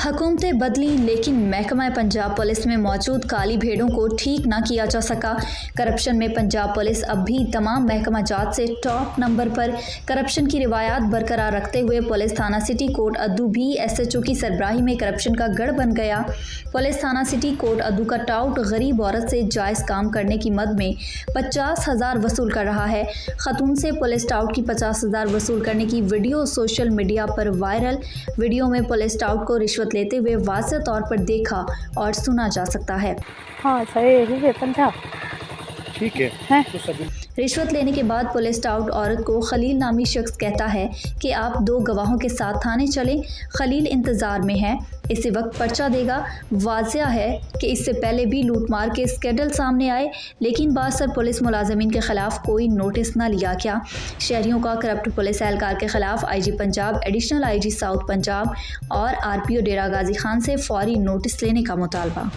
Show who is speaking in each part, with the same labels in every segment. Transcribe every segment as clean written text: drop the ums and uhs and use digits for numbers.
Speaker 1: हुकूमतें बदली लेकिन महकमा पंजाब पुलिस में मौजूद काली भेड़ों को ठीक ना किया जा सका। करप्शन में पंजाब पुलिस अब भी तमाम महकमा जात से टॉप नंबर पर। करप्शन की रिवायात बरकरार रखते हुए पुलिस थाना सिटी कोट अद्दू भी SHO की सरबराही में करप्शन का गढ़ बन गया। पुलिस थाना सिटी कोट अद्दू का टाउट गरीब औरत से जायज़ काम करने की मद में 50,000 वसूल कर रहा है। खतून से पुलिस टाउट की 50,000 वसूल करने की वीडियो सोशल मीडिया पर वायरल। वीडियो में पुलिस टाउट को रिश्वत लेते हुए वाज़ेह तौर पर देखा और सुना जा सकता है।
Speaker 2: हाँ सही है पंजाब
Speaker 3: ठीक है।
Speaker 1: रिश्वत लेने के बाद पुलिस टाउट औरत को खलील नामी शख्स कहता है कि आप 2 गवाहों के साथ थाने चलें। खलील इंतज़ार में है, इसी वक्त पर्चा देगा। वाज़ेह है कि इससे पहले भी लूटमार के स्कैंडल सामने आए, लेकिन बासर पुलिस मुलाजमीन के खिलाफ कोई नोटिस न लिया गया। शहरियों का करप्ट पुलिस एहलकार के खिलाफ IG Punjab, additional IG south Punjab और RPO डेरा गाजी खान से फौरी नोटिस लेने का मुतालबा।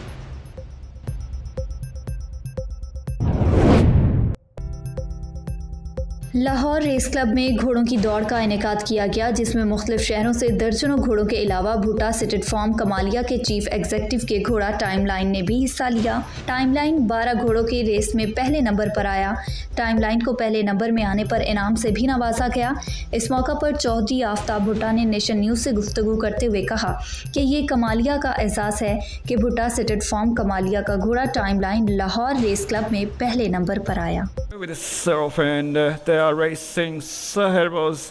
Speaker 1: लाहौर रेस क्लब में घोड़ों की दौड़ का इनेकाद किया गया, जिसमें मुख्तलिफ शहरों से दर्जनों घोड़ों के अलावा भुट्टा सिटेड फार्म कमालिया के चीफ एग्जीक्यूटिव के घोड़ा टाइमलाइन ने भी हिस्सा लिया। टाइमलाइन 12 घोड़ों की रेस में पहले नंबर पर आया। टाइमलाइन को पहले नंबर में आने पर इनाम से भी नवाजा गया। इस मौका पर चौधरी आफ्ताब भुट्टा ने नेशन न्यूज़ से गुफ्तगू करते हुए कहा कि ये कमालिया का एहसास है कि भुट्टा सिटेड फार्म कमालिया का घोड़ा टाइमलाइन लाहौर रेस क्लब में पहले नंबर पर आया।
Speaker 4: With itself, and they are racing. Saherbos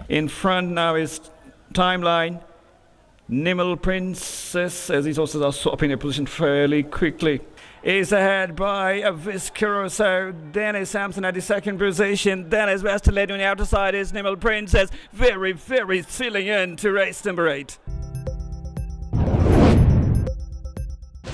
Speaker 4: in front now is Timeline. Nimble Princess, as these horses are swapping their position fairly quickly, is ahead by Viscero. So Dennis Sampson at the second position. Then as best to lead on the outer side is Nimble Princess. Very filling in to race number 8.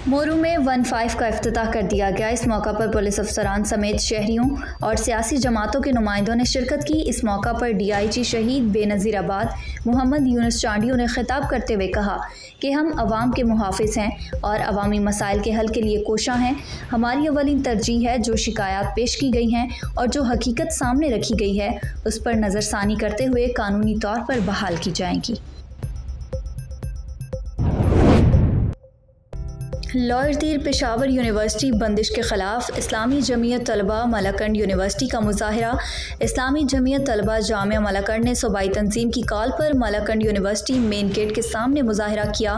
Speaker 1: Moru में 1-5 का इफ्तिताह कर दिया गया। इस मौका पर police अफसरान समेत शहरियों और सियासी जमातों के नुमाइंदों ने शिरकत की। इस मौका पर DIG शहीद बेनज़ीराबाद मोहम्मद यूनुस चांडियों ने खिताब करते हुए कहा कि हम अवाम के मुहाफ़िज़ हैं और अवामी मसाइल के हल के लिए कोशां हैं। हमारी अवलीन तरजीह है जो शिकायत पेश की गई हैं और जो हकीकत सामने रखी गई है उस पर नज़रसानी करते हुए कानूनी तौर पर बहाल की जाएंगी। लॉयर तीर पेशावर यूनिवर्सिटी बंदिश के ख़िलाफ़ इस्लामी जमीयत तलबा मलकंड यूनिवर्सिटी का मुज़ाहरा। इस्लामी जमीयत तलबा जामिया मलकंड ने सूबाई तंजीम की कॉल पर मलकंड यूनिवर्सिटी मेन गेट के सामने मुज़ाहरा किया।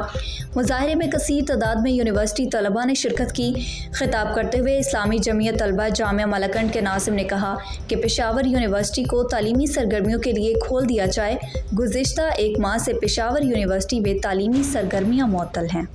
Speaker 1: मुज़ाहरे में कसीर तादाद में यूनिवर्सिटी तलबा ने शिरकत की। खिताब करते हुए इस्लामी जमीयत तलबा जामिया मलकंड के नाज़िम ने कहा कि पेशावर यूनिवर्सिटी को तालीमी सरगर्मियों के लिए खोल दिया जाए। गुज़िश्ता 1 माह से पेशावर यूनिवर्सिटी में तालीमी सरगर्मियाँ मुअत्तल हैं।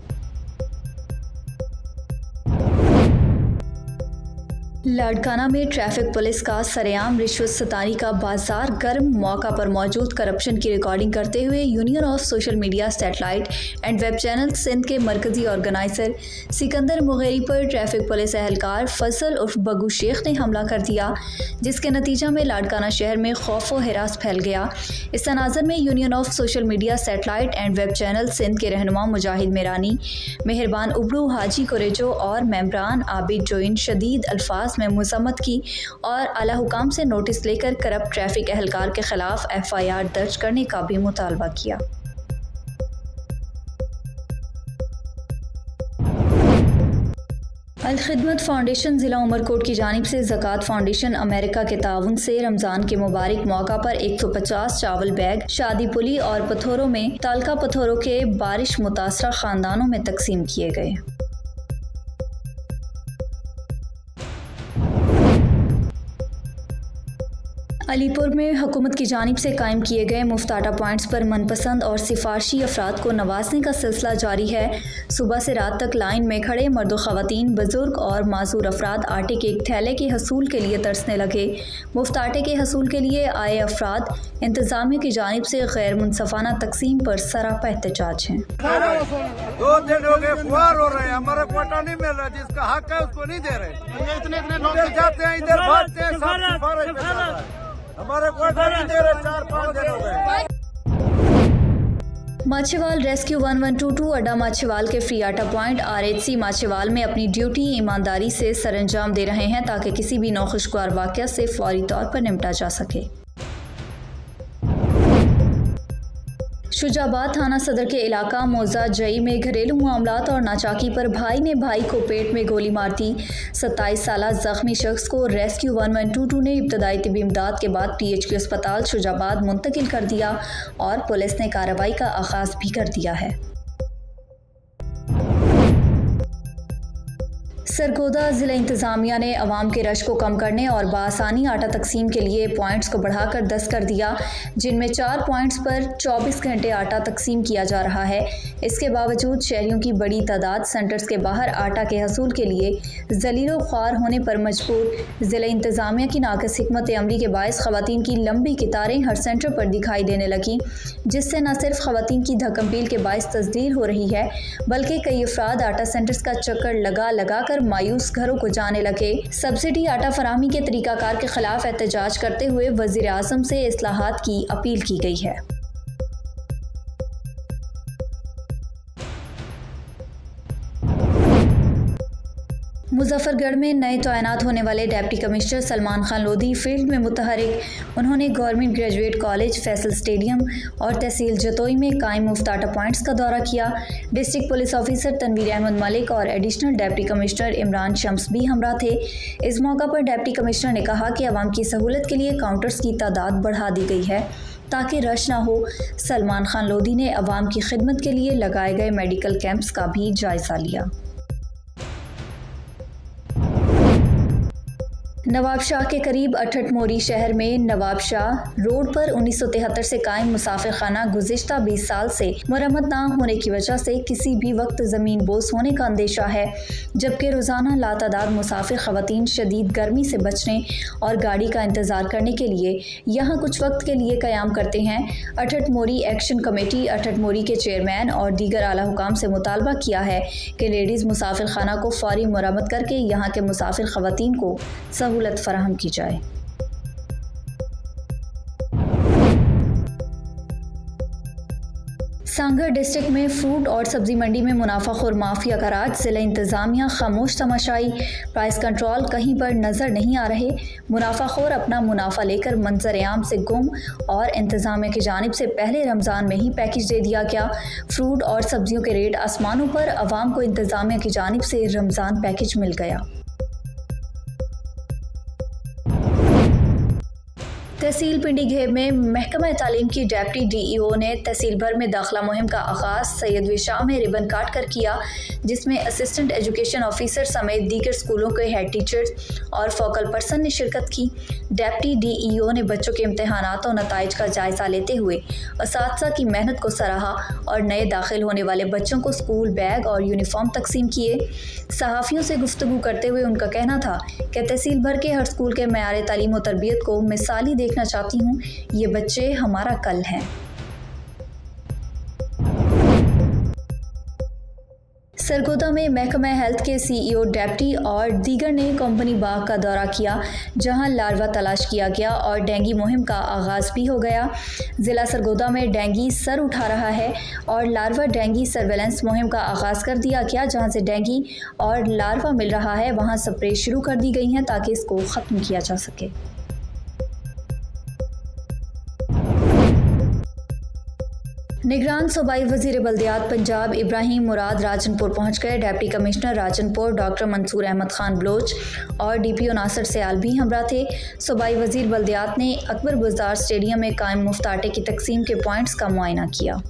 Speaker 1: लाड़काना में ट्रैफिक पुलिस का सरेआम रिश्वत सतानी का बाजार गर्म। मौका पर मौजूद करप्शन की रिकॉर्डिंग करते हुए union of social media satellite and web channel Sindh के मरकजी ऑर्गेनाइज़र सिकंदर मुगेरी पर ट्रैफिक पुलिस एहलकार फजल उर्फ बगू शेख ने हमला कर दिया, जिसके नतीजा में लाड़काना शहर में खौफ व हिरास फैल गया। इस तनाज़र में union of social media satellite and web channel Sindh के रहनुमा मुजाहिद मेरानी, मेहरबान उबरू, हाजी कुरेजो और मेम्बरान आबिद जोइन शदीद अल्फाज में मज़म्मत की और आला हुकाम से नोटिस लेकर करप्ट ट्रैफिक एहलकार के खिलाफ FIR दर्ज करने का भी मुतालबा किया। अल खिदमत फाउंडेशन ज़िला उमरकोट की जानिब से ज़कात फाउंडेशन अमेरिका के ताउन से रमज़ान के मुबारक मौका पर 150 चावल बैग शादी पुली और पथोरों में तालका पथोरों के बारिश मुतासरा ख़ानदानों में तकसीम किए गए। अलीपुर में हुकूमत की जानिब से कायम किए गए मुफ्त आटा पॉइंट्स पर मनपसंद और सिफारशी अफराद को नवाजने का सिलसिला जारी है। सुबह से रात तक लाइन में खड़े मर्द ख़वातीन, बुजुर्ग और माजूर अफराद आटे के एक थैले के हसूल के लिए तरसने लगे। मुफ्त आटे के हसूल के लिए आए अफराद इंतज़ामिया की जानिब से गैर मुनसफाना तकसीम पर सरापा एहतजाज हैं।
Speaker 3: 2 दिन हो गए फुहार हो रहे हैं, हमारा कोटा नहीं मिल रहा, जिसका हक है उसको नहीं दे रहे। इधर जाते हैं इधर भागते हैं, हमारे कोटा नहीं दे रहे। 4-5 दिन हो गए।
Speaker 1: माछेवाल रेस्क्यू 1122 अड्डा माछेवाल के फ्री आटा पॉइंट RHC माछेवाल में अपनी ड्यूटी ईमानदारी से सरअंजाम दे रहे हैं ताकि किसी भी नाखुशगवार वाक़या से फौरी तौर पर निपटा जा सके। शुजाबाद थाना सदर के इलाका मौजा जई में घरेलू मामलात और नाचाकी पर भाई ने भाई को पेट में गोली मार दी। 27 साला जख्मी शख्स को रेस्क्यू 1122 ने इब्तदाई तिबी इमदाद के बाद PHQ अस्पताल शुजाबाद मुंतकिल कर दिया और पुलिस ने कार्रवाई का आगाज भी कर दिया है। सरगोदा ज़िला इंतज़ामिया ने अवाम के रश को कम करने और बआसानी आटा तकसीम के लिए पॉइंट्स को बढ़ाकर 10 कर दिया, जिनमें 4 पॉइंट्स पर 24 घंटे आटा तकसीम किया जा रहा है। इसके बावजूद शहरियों की बड़ी तादाद सेंटर्स के बाहर आटा के हसूल के लिए ज़लीलो ख्वार होने पर मजबूर। ज़िला इंतज़ामिया की नाक़िस हिकमत अमली के बायस ख़वातीन की लंबी कतारें हर सेंटर पर दिखाई देने लगी, जिससे न सिर्फ ख़वातीन की धक्कमपील के बायस तस्दील हो रही है, बल्कि कई अफराद आटा सेंटर्स का चक्कर लगा कर मायूस घरों को जाने लगे। सब्सिडी आटा फराहमी के तरीकाकार के खिलाफ एहतजाज करते हुए वज़ीर आज़म से इस्लाहात की अपील की गई है। मुजफ्फरगढ़ में नए तैनात होने वाले deputy commissioner Salman Khan Lodhi field में मुतहरिक। उन्होंने government graduate college, Faisal stadium और तहसील जतोई में कायम मुफ्त आटा पॉइंट्स का दौरा किया। District police officer Tanveer Ahmed Malik और additional deputy commissioner Imran Shams भी हमरा थे। इस मौका पर डिप्टी कमिश्नर ने कहा कि आवाम की सहूलत के लिए काउंटर्स की तादाद बढ़ा दी गई है ताकि रश ना हो। सलमान खान लोधी ने अवाम की खिदमत के लिए लगाए गए मेडिकल कैंप्स का भी जायजा लिया। नवाब शाह के करीब अठट मोरी शहर में नवाब शाह रोड पर 1973 से कायम मुसाफिर खाना गुज़िश्ता 20 साल से मरम्मत ना होने की वजह से किसी भी वक्त ज़मीन बोस होने का अंदेशा है, जबकि रोज़ाना लातादाद मुसाफिर ख़वातीन शदीद गर्मी से बचने और गाड़ी का इंतज़ार करने के लिए यहाँ कुछ वक्त के लिए क़याम करते हैं। अठट मोरी एक्शन कमेटी अठट मोरी के चेयरमैन और दीगर आला हुकाम से मुतालबा किया है कि लेडीज़ मुसाफिर खाना को फ़ौरी मरम्मत करके यहाँ के मुसाफिर ख़वातीन को सहूलत फराहम की जाए। सांगड़ डिस्ट्रिक्ट में फ्रूट और सब्जी मंडी में मुनाफाखोर माफिया का राज। जिला इंतज़ामिया खामोश तमाशाई, प्राइस कंट्रोल कहीं पर नज़र नहीं आ रहे। मुनाफाखोर अपना मुनाफा लेकर मंजर आम से गुम और इंतज़ामिया की जानिब से पहले रमज़ान में ही पैकेज दे दिया गया। फ्रूट और सब्जियों के रेट आसमानों पर, अवाम को इंतज़ामिया की जानिब से रमज़ान पैकेज मिल गया। तहसील पिंडी घेब में महकमा तालीम की डिप्टी DEO ने तहसील भर में दाखिला मुहिम का आगाज़ सैयद विशाह में रिबन काट कर किया, जिसमें असिस्टेंट एजुकेशन ऑफिसर समेत दीगर स्कूलों के हेड टीचर्स और फोकल पर्सन ने शिरकत की। डिप्टी DEO ने बच्चों के इम्तहानात और नताइज का जायज़ा लेते हुए असातिज़ा की मेहनत को सराहा और नए दाखिल होने वाले बच्चों को स्कूल बैग और यूनिफॉर्म तकसीम किए। सहाफ़ियों से गुफ्तगू करते हुए उनका कहना था कि तहसील भर के हर स्कूल के मयार तालीम और तरबियत को मिसाली देखना चाहती हूँ। ये बच्चे हमारा कल हैं। सरगोदा में महकमा हेल्थ के CEO डिप्टी और दीगर ने कंपनी बाग का दौरा किया, जहां लार्वा तलाश किया गया और डेंगू मुहिम का आगाज़ भी हो गया। ज़िला सरगोदा में डेंगू सर उठा रहा है और लार्वा डेंगू सर्वेलेंस मुहिम का आगाज़ कर दिया गया। जहां से डेंगू और लार्वा मिल रहा है, वहां स्प्रे शुरू कर दी गई हैं ताकि इसको ख़त्म किया जा सके। निगरान सूबाई वज़ीर बल्दियात पंजाब इब्राहिम मुराद राजनपुर पहुंच गए। Deputy commissioner Rajanpur doctor Mansoor Ahmed Khan Baloch और DPO नासिर सयाल भी हमरा थे। सूबाई वज़ीर बल्दियात ने अकबर गुलजार स्टेडियम में कायम मुफ्त आटे की तकसीम के पॉइंट्स का मुआयना किया।